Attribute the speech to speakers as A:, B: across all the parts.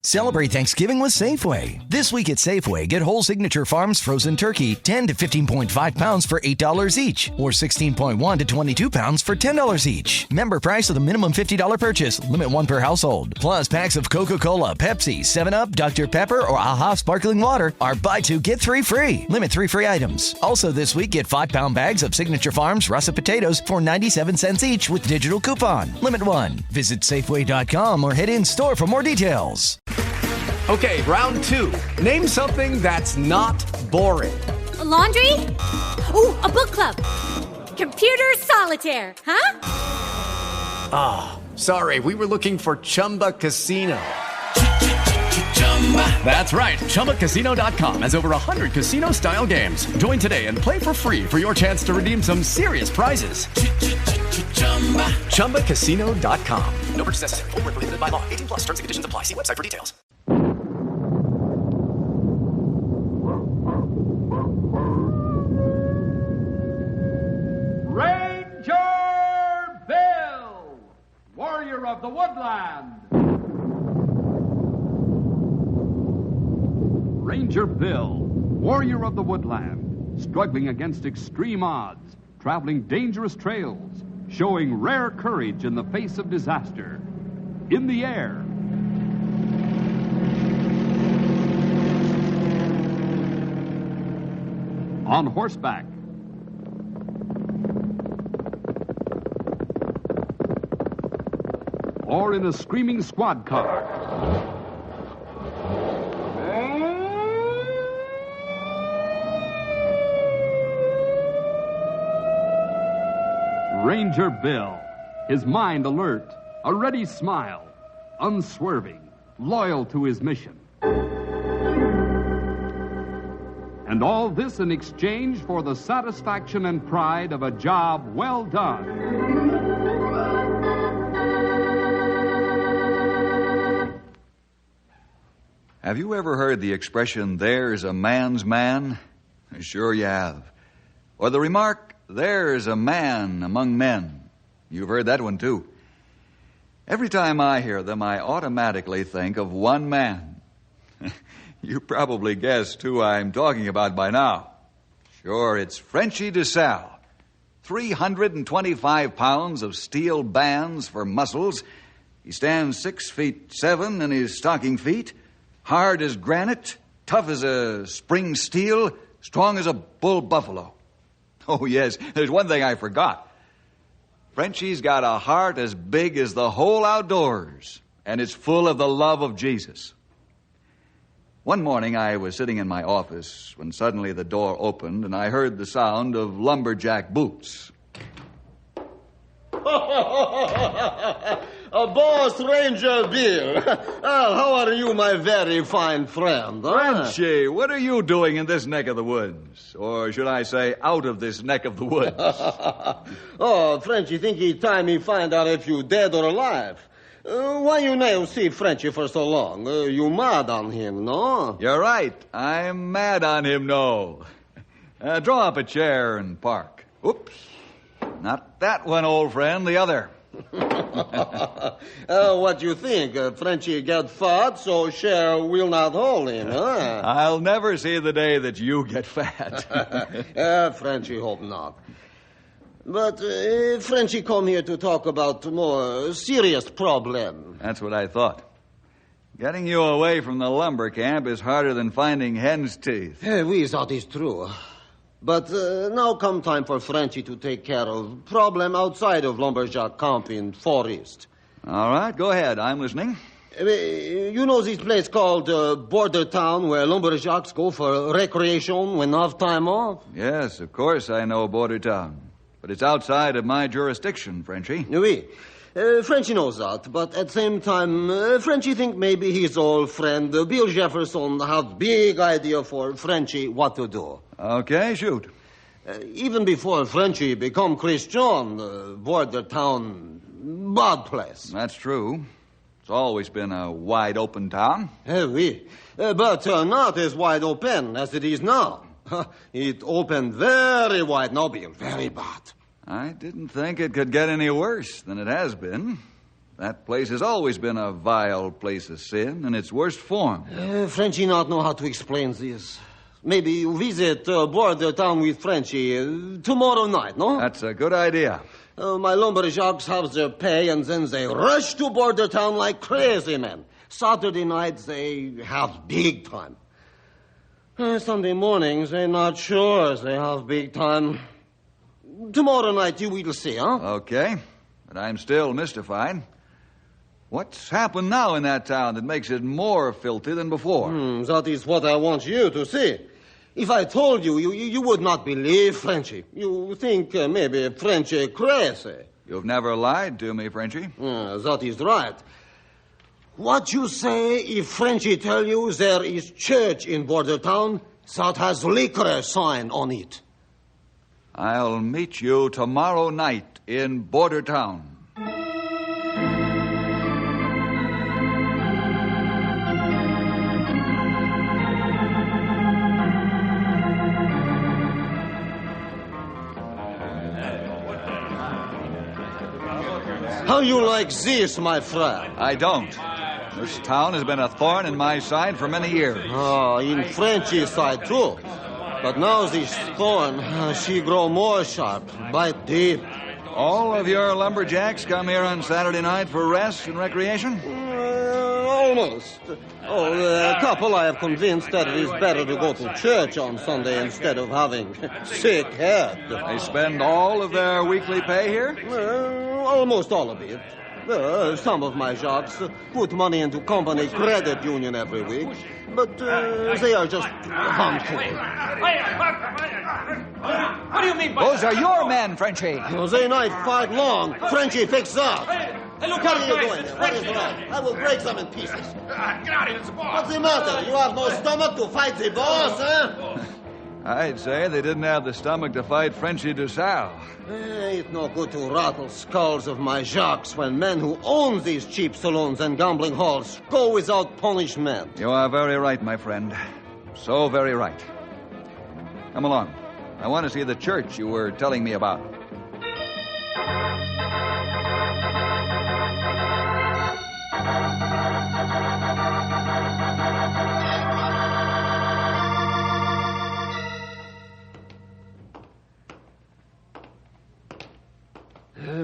A: Celebrate Thanksgiving with Safeway. This week at Safeway, get whole Signature Farms frozen turkey, 10 to 15.5 pounds for $8 each, or 16.1 to 22 pounds for $10 each. Member price with a minimum $50 purchase, limit one per household. Plus, packs of Coca-Cola, Pepsi, 7-Up, Dr. Pepper, or AHA Sparkling Water are buy two, get three free. Limit 3 free items. Also this week, get 5-pound bags of Signature Farms russet potatoes for 97 cents each with digital coupon. Limit 1. Visit Safeway.com or head in store for more details.
B: Okay, round 2. Name something that's not boring.
C: A laundry? Ooh, a book club. Computer solitaire, huh?
B: Ah, sorry, we were looking for Chumba Casino. That's right, ChumbaCasino.com has over 100 casino-style games. Join today and play for free for your chance to redeem some serious prizes. ChumbaCasino.com. No purchase necessary. Void where prohibited by law. 18 plus terms and conditions apply. See website for details.
D: Ranger Bill, warrior of the woodland. Ranger Bill, warrior of the woodland, struggling against extreme odds, traveling dangerous trails, showing rare courage in the face of disaster. In the air, on horseback, or in a screaming squad car. Ranger Bill, his mind alert, a ready smile, unswerving, loyal to his mission. And all this in exchange for the satisfaction and pride of a job well done.
E: Have you ever heard the expression, there's a man's man? Sure you have. Or the remark, there's a man among men. You've heard that one too. Every time I hear them, I automatically think of one man. You probably guessed who I'm talking about by now. Sure, it's Frenchy DeSalle. 325 pounds of steel bands for muscles. He stands 6'7" in his stocking feet. Hard as granite, tough as a spring steel, strong as a bull buffalo. Oh, yes, there's one thing I forgot. Frenchy's got a heart as big as the whole outdoors, and it's full of the love of Jesus. One morning I was sitting in my office when suddenly the door opened and I heard the sound of lumberjack boots.
F: Boss Ranger Bill. How are you, my very fine friend?
E: Frenchy, what are you doing in this neck of the woods? Or should I say, out of this neck of the woods?
F: Oh, Frenchy, think he time he find out if you dead or alive. Why you never see Frenchy for so long? You mad on him, no?
E: You're right. I'm mad on him, no. Draw up a chair and park. Oops. Not that one, old friend, the other.
F: What do you think? Frenchy get fat, so Cher will not hold him, huh?
E: I'll never see the day that you get fat.
F: Frenchy hope not. But Frenchy come here to talk about more serious problem.
E: That's what I thought. Getting you away from the lumber camp is harder than finding hen's teeth.
F: We thought it's true. But now come time for Frenchy to take care of problem outside of lumberjack camp in forest.
E: All right, go ahead. I'm listening.
F: You know this place called Border Town where lumberjacks go for recreation when have time off?
E: Yes, of course I know Border Town. But it's outside of my jurisdiction, Frenchy.
F: Oui. Frenchy knows that, but at the same time, Frenchy think maybe his old friend Bill Jefferson have big idea for Frenchy what to do.
E: Okay, shoot.
F: Even before Frenchy become Christian, Border Town, bad place.
E: That's true. It's always been a wide open town.
F: Oui. But not as wide open as it is now. It opened very wide now, Bill, very bad.
E: I didn't think it could get any worse than it has been. That place has always been a vile place of sin in its worst form.
F: Frenchy not know how to explain this. Maybe you visit border town with Frenchy tomorrow night, no?
E: That's a good idea.
F: My lumberjacks have their pay, and then they rush to border town like crazy men. Saturday night, they have big time. Sunday mornings, they're not sure they have big time. Tomorrow night, you will see, huh?
E: Okay, but I'm still mystified. What's happened now in that town that makes it more filthy than before?
F: That is what I want you to see. If I told you, you would not believe Frenchy. You think maybe Frenchy crazy.
E: You've never lied to me, Frenchy.
F: That is right. What you say if Frenchy tell you there is church in border town that has liquor sign on it?
E: I'll meet you tomorrow night in border town.
F: How you like this, my friend?
E: I don't. This town has been a thorn in my side for many years.
F: In Frenchy's side, too. But now this thorn, she grow more sharp, bite deep.
E: All of your lumberjacks come here on Saturday night for rest and recreation?
F: Almost. A couple I have convinced that it is better to go to church on Sunday instead of having sick head.
E: They spend all of their weekly pay here?
F: Almost all of it. Some of my jobs put money into company credit union every week, but they are just handful.
G: What do you mean by
E: Those are your men, Frenchy.
F: They not fight long. Frenchy fix up.
G: Hey, look
F: What
G: out,
F: are you
G: guys.
F: doing? What is wrong? I will break them in pieces.
G: Get out of here, it's a boss.
F: What's the matter? You have no stomach to fight the boss, huh?
E: I'd say they didn't have the stomach to fight Frenchy DuSalle.
F: It's no good to rattle skulls of my jacks when men who own these cheap saloons and gambling halls go without punishment.
E: You are very right, my friend. So very right. Come along. I want to see the church you were telling me about.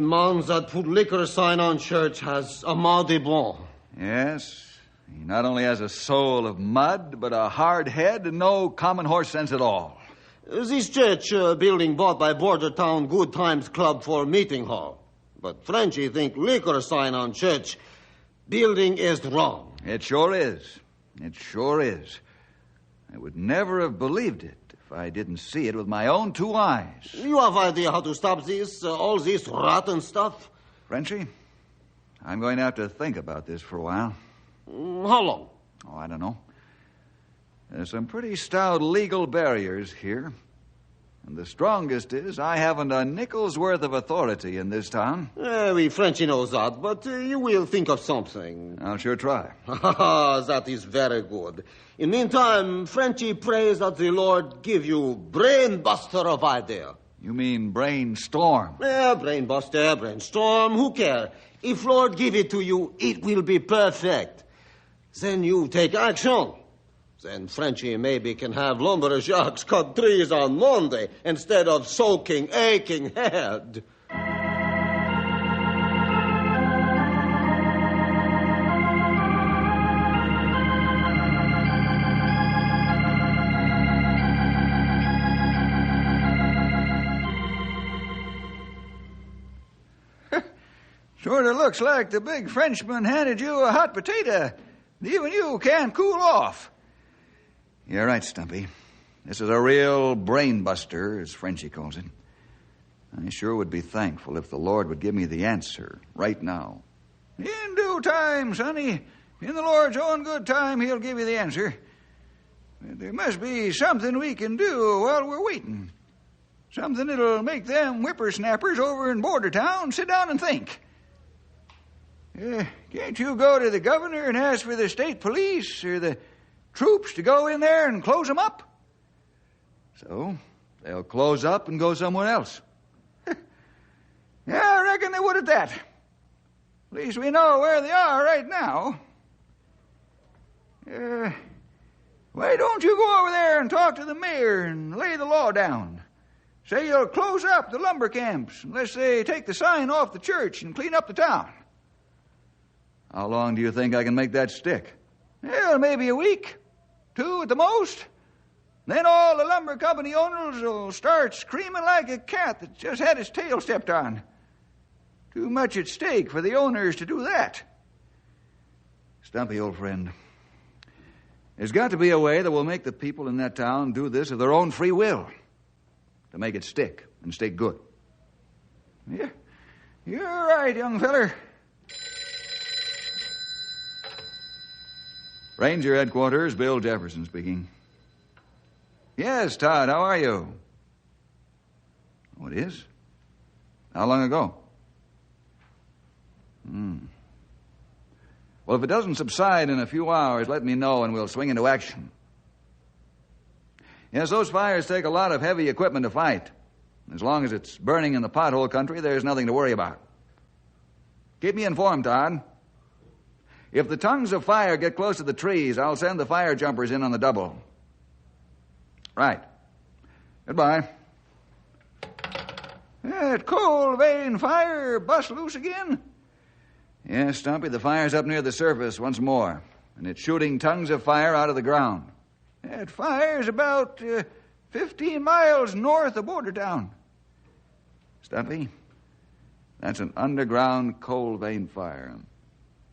F: Man that put liquor sign on church has a mardi blanc.
E: Yes. He not only has a soul of mud, but a hard head and no common horse sense at all.
F: This church building bought by Border Town Good Times Club for meeting hall. But Frenchy think liquor sign on church building is wrong.
E: It sure is. It sure is. I would never have believed it if I didn't see it with my own two eyes.
F: You have idea how to stop this, all this rotten stuff?
E: Frenchy, I'm going to have to think about this for a while.
F: How long?
E: Oh, I don't know. There's some pretty stout legal barriers here. And the strongest is I haven't a nickel's worth of authority in this town.
F: We Frenchy knows that, but you will think of something.
E: I'll sure try.
F: That is very good. In meantime, Frenchy prays that the Lord give you brain buster of idea.
E: You mean brainstorm?
F: Brain buster, brainstorm, who care? If Lord give it to you, it will be perfect. Then you take action. Then Frenchy maybe can have lumberjacks cut trees on Monday instead of soaking, aching head.
E: Sort of looks like the big Frenchman handed you a hot potato. Even you can't cool off. You're right, Stumpy. This is a real brain buster, as Frenchy calls it. I sure would be thankful if the Lord would give me the answer right now. In due time, sonny. In the Lord's own good time, he'll give you the answer. There must be something we can do while we're waiting. Something that'll make them whippersnappers over in Border Town sit down and think. Can't you go to the governor and ask for the state police or the troops to go in there and close them up? So they'll close up and go somewhere else. Yeah, I reckon they would at that. At least we know where they are right now. Why don't you go over there and talk to the mayor and lay the law down? Say you'll close up the lumber camps unless they take the sign off the church and clean up the town. How long do you think I can make that stick? Well, maybe a week. 2 at the most. Then all the lumber company owners will start screaming like a cat that just had its tail stepped on. Too much at stake for the owners to do that. Stumpy, old friend, there's got to be a way that will make the people in that town do this of their own free will to make it stick and stay good. Yeah, you're right, young feller. Ranger Headquarters, Bill Jefferson speaking. Yes, Todd, how are you? Oh, it is? How long ago? Well, if it doesn't subside in a few hours, let me know and we'll swing into action. Yes, those fires take a lot of heavy equipment to fight. As long as it's burning in the pothole country, there's nothing to worry about. Keep me informed, Todd. If the tongues of fire get close to the trees, I'll send the fire jumpers in on the double. Right. Goodbye. That coal vein fire bust loose again? Yes, Stumpy, the fire's up near the surface once more, and it's shooting tongues of fire out of the ground. That fire's about 15 miles north of Bordertown. Stumpy, that's an underground coal vein fire.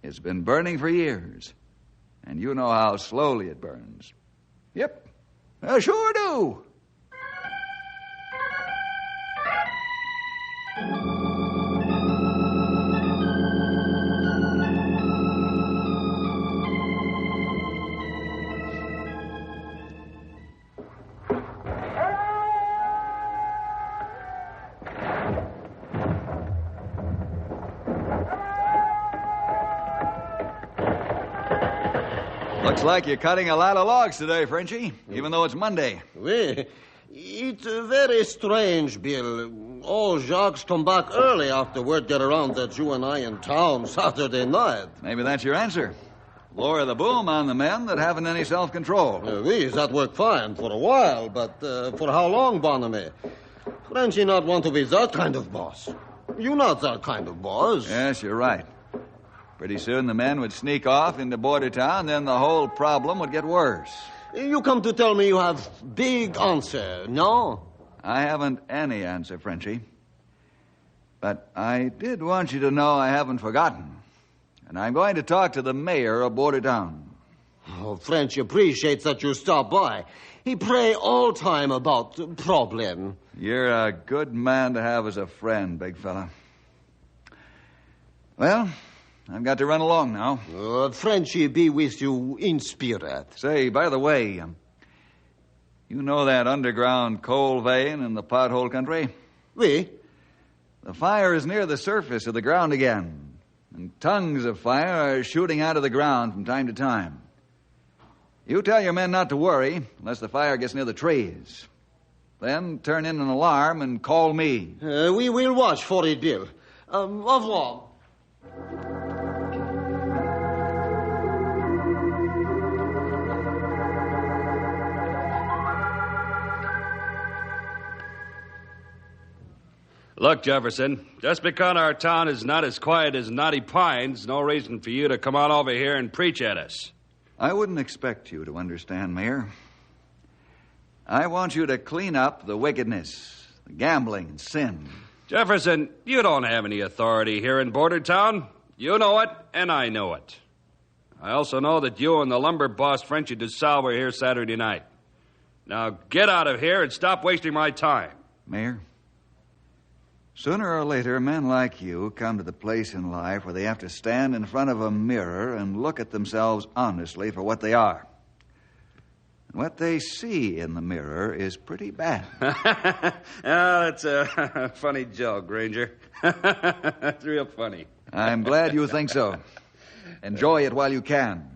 E: It's been burning for years, and you know how slowly it burns. Yep, I sure do. Looks like you're cutting a lot of logs today, Frenchie, even though it's Monday.
F: Oui. It's very strange, Bill. All Jacques come back early after word get around that you and I in town Saturday night.
E: Maybe that's your answer. Lower the boom on the men that haven't any self-control.
F: Oui, that worked fine for a while, but for how long, Bonamy? Frenchie not want to be that kind of boss. You not that kind of boss.
E: Yes, you're right. Pretty soon the men would sneak off into Bordertown, then the whole problem would get worse.
F: You come to tell me you have big answer, no?
E: I haven't any answer, Frenchie. But I did want you to know I haven't forgotten. And I'm going to talk to the mayor of Bordertown.
F: Oh, Frenchie appreciates that you stop by. He pray all time about problem.
E: You're a good man to have as a friend, big fella. Well, I've got to run along now.
F: Frenchie be with you in spirit.
E: Say, by the way, you know that underground coal vein in the pothole country?
F: Oui.
E: The fire is near the surface of the ground again, and tongues of fire are shooting out of the ground from time to time. You tell your men not to worry unless the fire gets near the trees. Then turn in an alarm and call me.
F: We will watch for it, Bill. Au revoir.
H: Look, Jefferson, just because our town is not as quiet as Knotty Pines, no reason for you to come on over here and preach at us.
E: I wouldn't expect you to understand, Mayor. I want you to clean up the wickedness, the gambling and sin.
H: Jefferson, you don't have any authority here in Bordertown. You know it, and I know it. I also know that you and the lumber boss, Frenchie DeSalle, were here Saturday night. Now get out of here and stop wasting my time.
E: Mayor, sooner or later, men like you come to the place in life where they have to stand in front of a mirror and look at themselves honestly for what they are. And what they see in the mirror is pretty bad.
H: Oh, that's a funny joke, Ranger. That's real funny.
E: I'm glad you think so. Enjoy it while you can.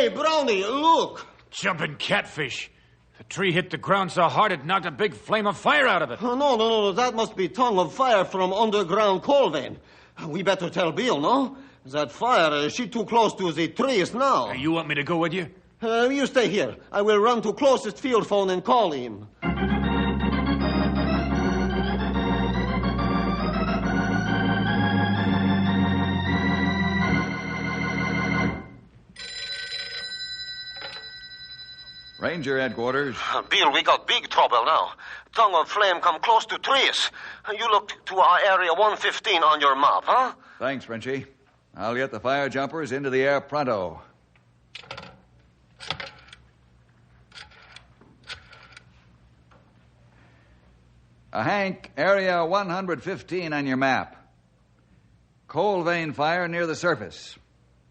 F: Hey, Brownie, look.
G: Jumping catfish. The tree hit the ground so hard it knocked a big flame of fire out of it.
F: Oh, no. That must be tongue of fire from underground coal vein. We better tell Bill, no? That fire, she too close to the trees now.
G: You want me to go with you?
F: You stay here. I will run to closest field phone and call him.
E: Ranger headquarters.
F: Bill, we got big trouble now. Tongue of flame come close to trees. You look to our area 115 on your map, huh?
E: Thanks, Frenchie. I'll get the fire jumpers into the air pronto. Hank, area 115 on your map. Coal vein fire near the surface.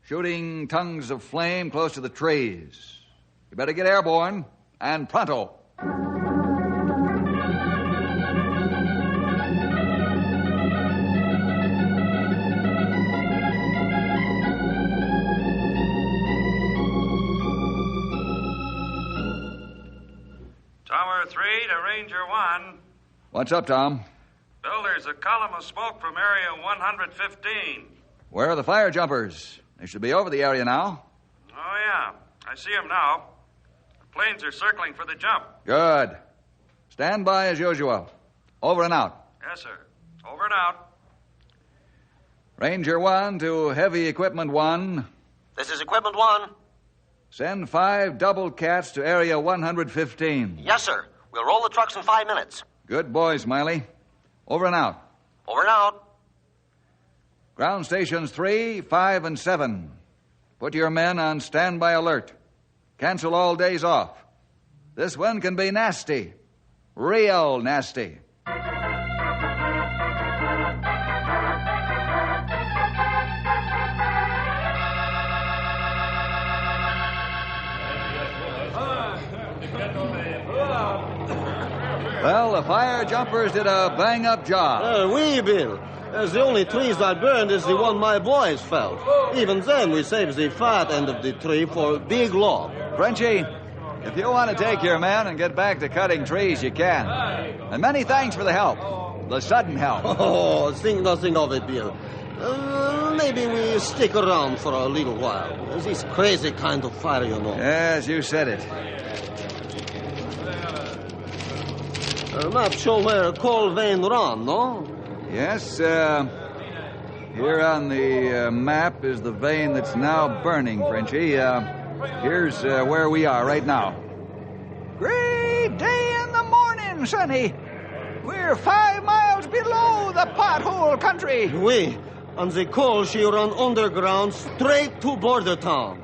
E: Shooting tongues of flame close to the trees. You better get airborne, and pronto.
H: Tower 3 to Ranger 1.
E: What's up, Tom?
H: Bill, there's a column of smoke from area 115.
E: Where are the fire jumpers? They should be over the area now.
H: Oh, yeah. I see them now. The planes are circling for the jump.
E: Good. Stand by as usual. Over and out.
H: Yes, sir. Over and out.
E: Ranger 1 to Heavy Equipment 1.
F: This is Equipment 1.
E: Send 5 double cats to area 115.
F: Yes, sir. We'll roll the trucks in 5 minutes.
E: Good boy, Smiley. Over and out.
F: Over and out.
E: Ground stations 3, 5, and 7. Put your men on standby alert. Cancel all days off. This one can be nasty. Real nasty. Well, the fire jumpers did a bang-up job.
F: Oui, Bill. The only trees that burned is the one my boys felled. Even then, we saved the fat end of the tree for big log.
E: Frenchie, if you want to take your men and get back to cutting trees, you can. And many thanks for the help. The sudden help.
F: Oh, think nothing of it, Bill. Maybe we stick around for a little while. This crazy kind of fire, you know.
E: Yes, you said it.
F: Map show where coal vein run, no?
E: Yes, here on the map is the vein that's now burning, Frenchie. Here's where we are right now.
I: Great day in the morning, Sonny. We're 5 miles below the pothole country.
F: Oui, and the coal she run underground straight to border town.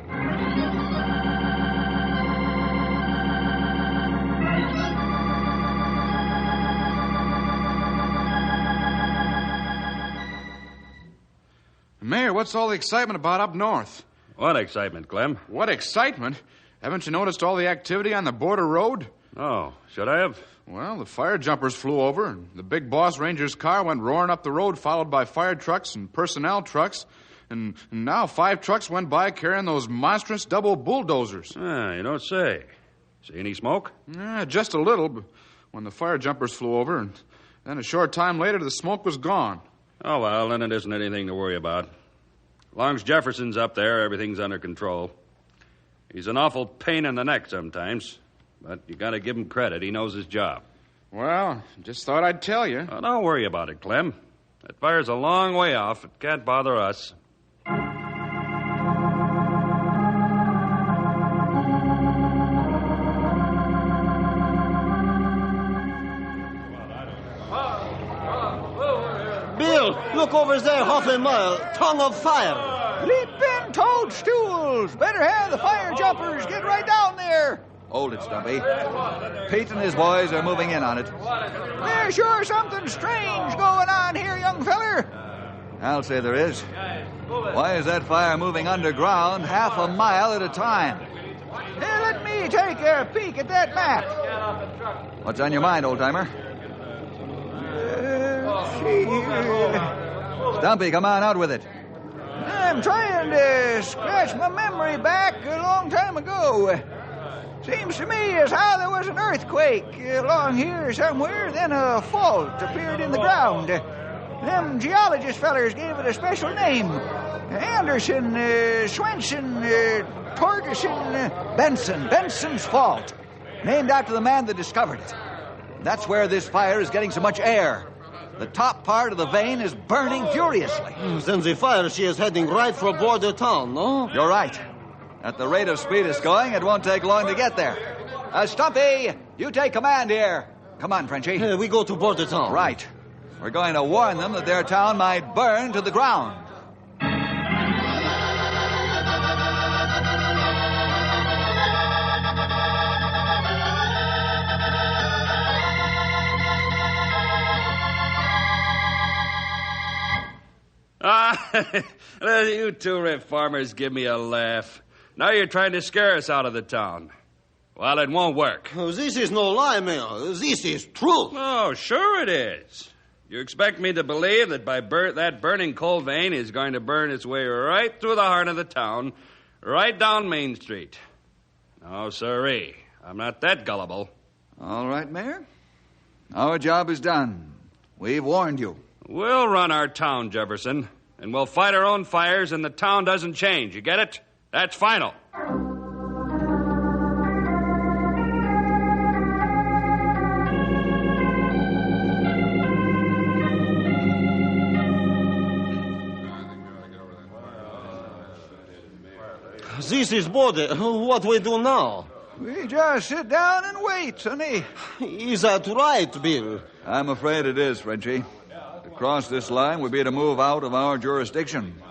J: Mayor, what's all the excitement about up north?
H: What excitement, Clem?
J: What excitement? Haven't you noticed all the activity on the border road?
H: Oh, should I have?
J: Well, the fire jumpers flew over, and the big boss ranger's car went roaring up the road, followed by fire trucks and personnel trucks. And now 5 trucks went by carrying those monstrous double bulldozers.
H: You don't say. See any smoke?
J: Just a little, but when the fire jumpers flew over, and then a short time later, the smoke was gone.
H: Oh, well, then it isn't anything to worry about. As long as Jefferson's up there, everything's under control. He's an awful pain in the neck sometimes, but you gotta give him credit. He knows his job.
J: Well, just thought I'd tell you.
H: Oh, don't worry about it, Clem. That fire's a long way off. It can't bother us.
F: Bill, look over there, half a mile. Tongue of fire.
I: Leaping toadstools. Better have the fire jumpers get right down there.
E: Hold it, Stumpy. Pete and his boys are moving in on it.
I: There's sure something strange going on here, young feller.
E: I'll say there is. Why is that fire moving underground half a mile at a time?
I: Hey, let me take a peek at that map.
E: What's on your mind, old-timer?
I: See here.
E: Stumpy, come on out with it.
I: I'm trying to scratch my memory back a long time ago. Seems to me as how there was an earthquake along here somewhere, then a fault appeared in the ground. Them geologist fellers gave it a special name. Anderson, Swenson, Torgerson, Benson's Fault. Named after the man that discovered it. That's where this fire is getting so much air. The top part of the vein is burning furiously.
F: Then the fire, she is heading right for border town, no?
E: You're right. At the rate of speed it's going, it won't take long to get there. Stumpy, you take command here. Come on, Frenchie.
F: We go to border town.
E: Right. We're going to warn them that their town might burn to the ground.
H: You two rip farmers give me a laugh. Now you're trying to scare us out of the town. Well, it won't work.
F: Oh, this is no lie, Mayor. This is true.
H: Oh, sure it is. You expect me to believe that that burning coal vein is going to burn its way right through the heart of the town, right down Main Street. No, sirree. I'm not that gullible.
E: All right, Mayor. Our job is done. We've warned you.
H: We'll run our town, Jefferson, and we'll fight our own fires, and the town doesn't change. You get it? That's final.
F: This is border. What we do now?
I: We just sit down and wait, sonny.
F: Is that right, Bill?
E: I'm afraid it is, Frenchie. To cross this line would be to move out of our jurisdiction.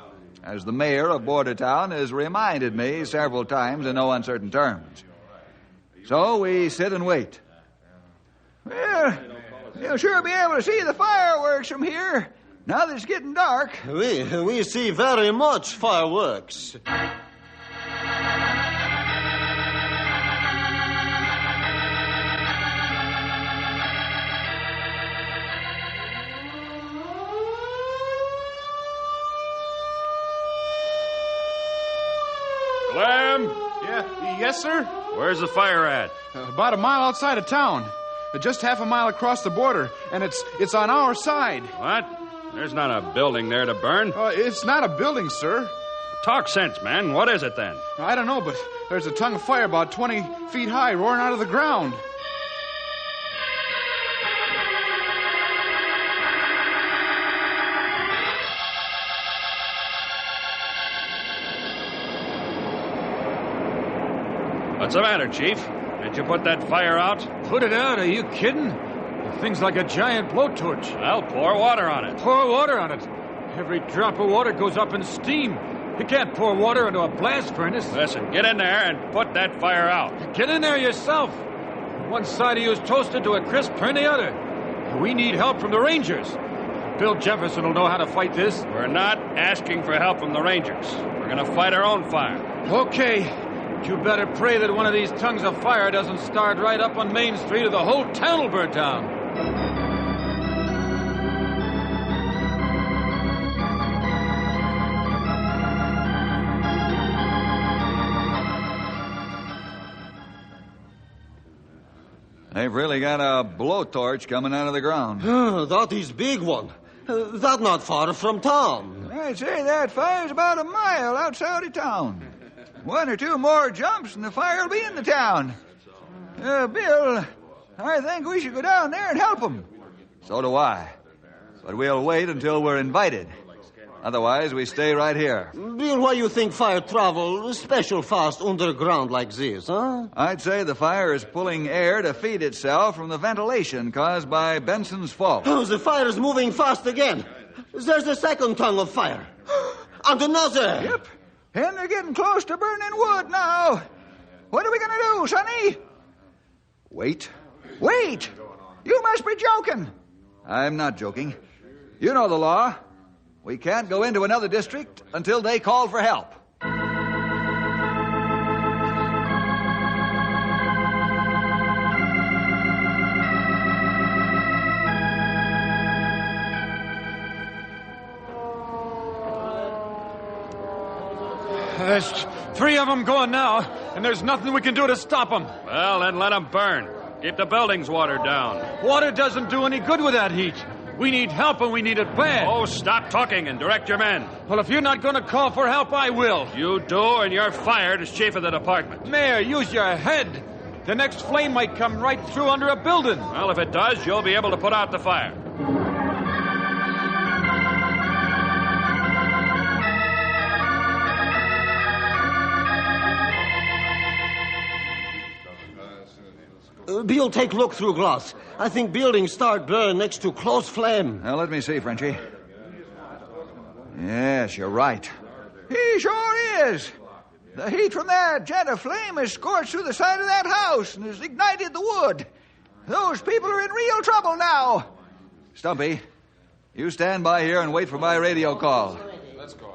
E: As the mayor of Bordertown has reminded me several times in no uncertain terms. So we sit and wait.
I: Well, you'll sure be able to see the fireworks from here, now that it's getting dark.
F: We see very much fireworks.
H: Clem?
J: Yes, sir?
H: Where's the fire at?
J: About a mile outside of town. Just half a mile across the border, and it's on our side.
H: What? There's not a building there to burn.
J: It's not a building, sir.
H: Talk sense, man. What is it, then?
J: I don't know, but there's a tongue of fire about 20 feet high roaring out of the ground.
H: What's the matter, Chief? Did you put that fire out?
G: Put it out? Are you kidding? The thing's like a giant blowtorch.
H: Well, pour water on it.
G: Pour water on it? Every drop of water goes up in steam. You can't pour water into a blast furnace.
H: Listen, get in there and put that fire out.
G: Get in there yourself. One side of you is toasted to a crisp, turn the other. We need help from the Rangers. Bill Jefferson will know how to fight this.
H: We're not asking for help from the Rangers. We're going to fight our own fire.
G: Okay. But you better pray that one of these tongues of fire doesn't start right up on Main Street or the whole town will burn down.
E: They've really got a blowtorch coming out of the ground.
F: That is big one. That not far from town.
I: I'd say that fire's about a mile outside of town. One or two more jumps and the fire will be in the town. Bill, I think we should go down there and help them.
E: So do I. But we'll wait until we're invited. Otherwise, we stay right here.
F: Bill, why you think fire travel special fast underground like this, huh?
E: I'd say the fire is pulling air to feed itself from the ventilation caused by Benson's Fault.
F: Oh, the fire is moving fast again. There's a second tongue of fire. And another.
I: Yep. And they're getting close to burning wood now. What are we going to do, Sonny?
E: Wait.
I: Wait! You must be joking.
E: I'm not joking. You know the law. We can't go into another district until they call for help.
G: There's 3 of them going now, and there's nothing we can do to stop them.
H: Well, then let them burn. Keep the buildings watered down.
G: Water doesn't do any good with that heat. We need help, and we need it bad.
H: Oh, stop talking and direct your men.
G: Well, if you're not going to call for help, I will.
H: You do, and you're fired as chief of the department.
G: Mayor, use your head. The next flame might come right through under a building.
H: Well, if it does, you'll be able to put out the fire.
F: Bill, take a look through glass. I think buildings start burn next to close flame.
E: Now, let me see, Frenchie. Yes, you're right.
I: He sure is. The heat from that jet of flame has scorched through the side of that house and has ignited the wood. Those people are in real trouble now.
E: Stumpy, you stand by here and wait for my radio call.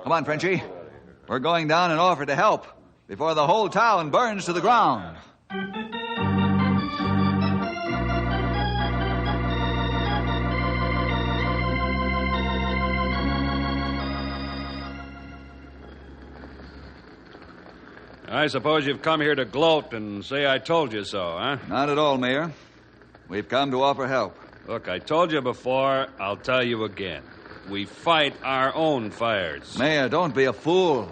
E: Come on, Frenchie. We're going down and offer to help before the whole town burns to the ground.
H: I suppose you've come here to gloat and say I told you so, huh?
E: Not at all, Mayor. We've come to offer help.
H: Look, I told you before, I'll tell you again. We fight our own fires.
E: Mayor, don't be a fool.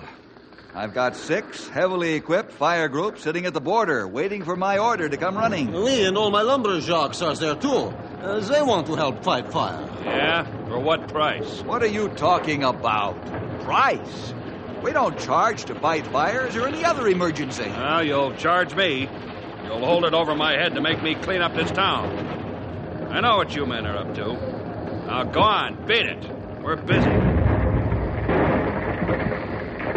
E: I've got 6 heavily equipped fire groups sitting at the border, waiting for my order to come running.
F: Me and all my lumberjacks are there, too. They want to help fight fire.
H: Yeah? For what price?
E: What are you talking about? Price? We don't charge to fight fires or any other emergency.
H: Well, you'll charge me. You'll hold it over my head to make me clean up this town. I know what you men are up to. Now, go on, beat it. We're busy.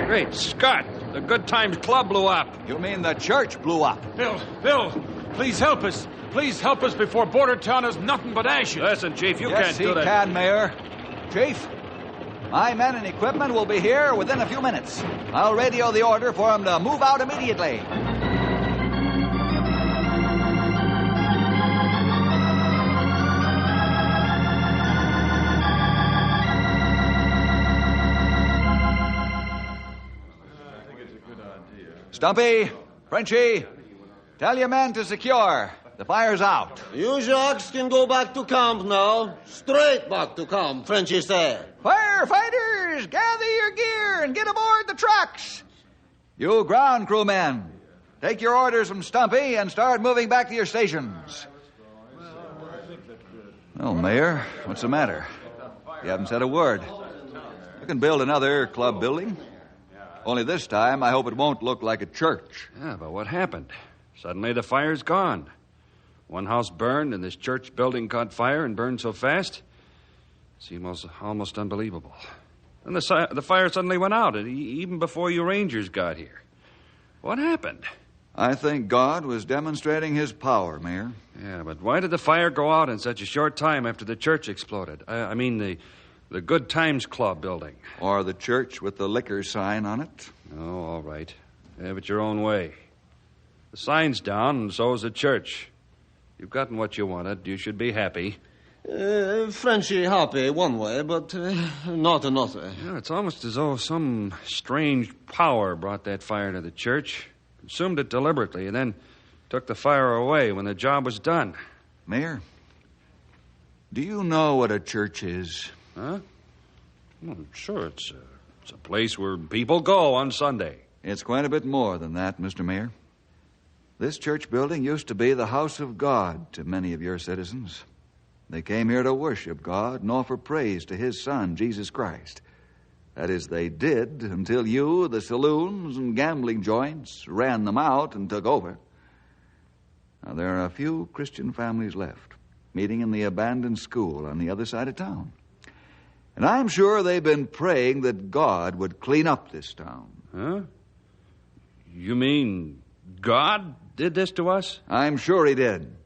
H: Great Scott! The Good Times Club blew up.
E: You mean the church blew up?
G: Bill, please help us. Please help us before Border Town is nothing but ashes.
H: Listen, Chief, you
E: yes,
H: can't do that.
E: Yes, he can, Mayor. Chief, my men and equipment will be here within a few minutes. I'll radio the order for them to move out immediately. Stumpy, Frenchie, tell your men to secure. The fire's out.
F: You jocks can go back to camp now. Straight back to camp, Frenchy said.
I: Firefighters, gather your gear and get aboard the trucks.
E: You ground crew men, take your orders from Stumpy and start moving back to your stations. Well, Mayor, what's the matter? You haven't said a word. You can build another club building. Only this time, I hope it won't look like a church.
H: Yeah, but what happened? Suddenly the fire's gone. One house burned, and this church building caught fire and burned so fast. It seemed almost unbelievable. Then the fire suddenly went out, even before you Rangers got here. What happened?
E: I think God was demonstrating his power, Mayor.
H: Yeah, but why did the fire go out in such a short time after the church exploded? I mean, the Good Times Club building.
E: Or the church with the liquor sign on it.
H: Oh, all right. Have it your own way. The sign's down, and so is the church. You've gotten what you wanted. You should be happy.
F: Frenchy happy one way, but not another.
H: Yeah, it's almost as though some strange power brought that fire to the church, consumed it deliberately, and then took the fire away when the job was done.
E: Mayor, do you know what a church is?
H: Huh? Well, sure, it's a place where people go on Sunday.
E: It's quite a bit more than that, Mr. Mayor. This church building used to be the house of God to many of your citizens. They came here to worship God and offer praise to his Son, Jesus Christ. That is, they did until you, the saloons and gambling joints, ran them out and took over. Now, there are a few Christian families left, meeting in the abandoned school on the other side of town. And I'm sure they've been praying that God would clean up this town.
H: Huh? You mean God did this to us?
E: I'm sure he did.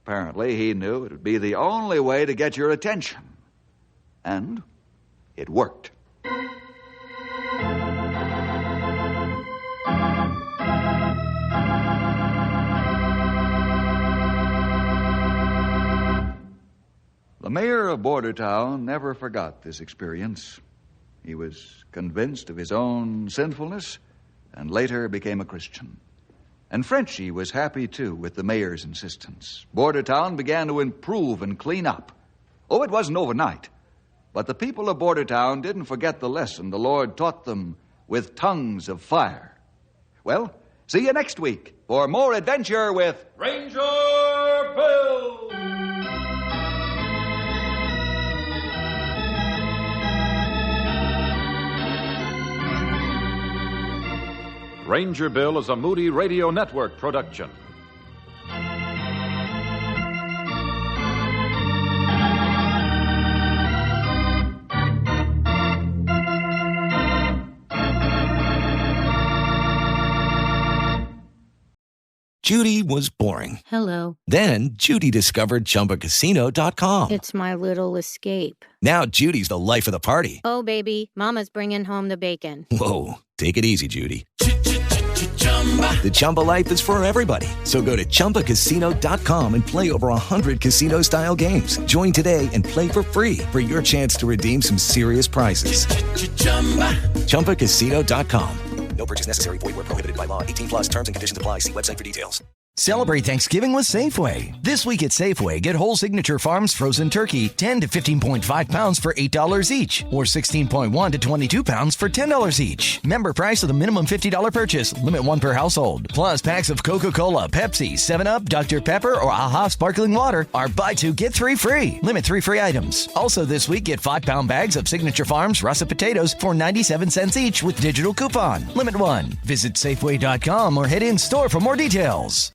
E: Apparently, he knew it would be the only way to get your attention. And it worked. The mayor of Bordertown never forgot this experience. He was convinced of his own sinfulness and later became a Christian. And Frenchy was happy, too, with the mayor's insistence. Bordertown began to improve and clean up. Oh, it wasn't overnight. But the people of Bordertown didn't forget the lesson the Lord taught them with tongues of fire. Well, see you next week for more adventure with
G: Ranger Bill! Ranger Bill is a Moody Radio Network production.
A: Judy was boring.
K: Hello.
A: Then Judy discovered ChumbaCasino.com.
K: It's my little escape.
A: Now Judy's the life of the party.
K: Oh, baby, mama's bringing home the bacon.
A: Whoa, take it easy, Judy. The Chumba life is for everybody. So go to ChumbaCasino.com and play over 100 casino-style games. Join today and play for free for your chance to redeem some serious prizes. ChumbaCasino.com. No purchase necessary. Void where prohibited by law. 18+ terms and conditions apply. See website for details. Celebrate Thanksgiving with Safeway. This week at Safeway, get whole Signature Farms frozen turkey, 10 to 15.5 pounds for $8 each, or 16.1 to 22 pounds for $10 each. Member price with a minimum $50 purchase. Limit one per household. Plus, packs of Coca-Cola, Pepsi, 7-Up, Dr. Pepper, or AHA Sparkling Water are buy two, get three free. Limit 3 free items. Also this week, get 5-pound bags of Signature Farms russet potatoes for 97 cents each with digital coupon. Limit 1. Visit Safeway.com or head in store for more details.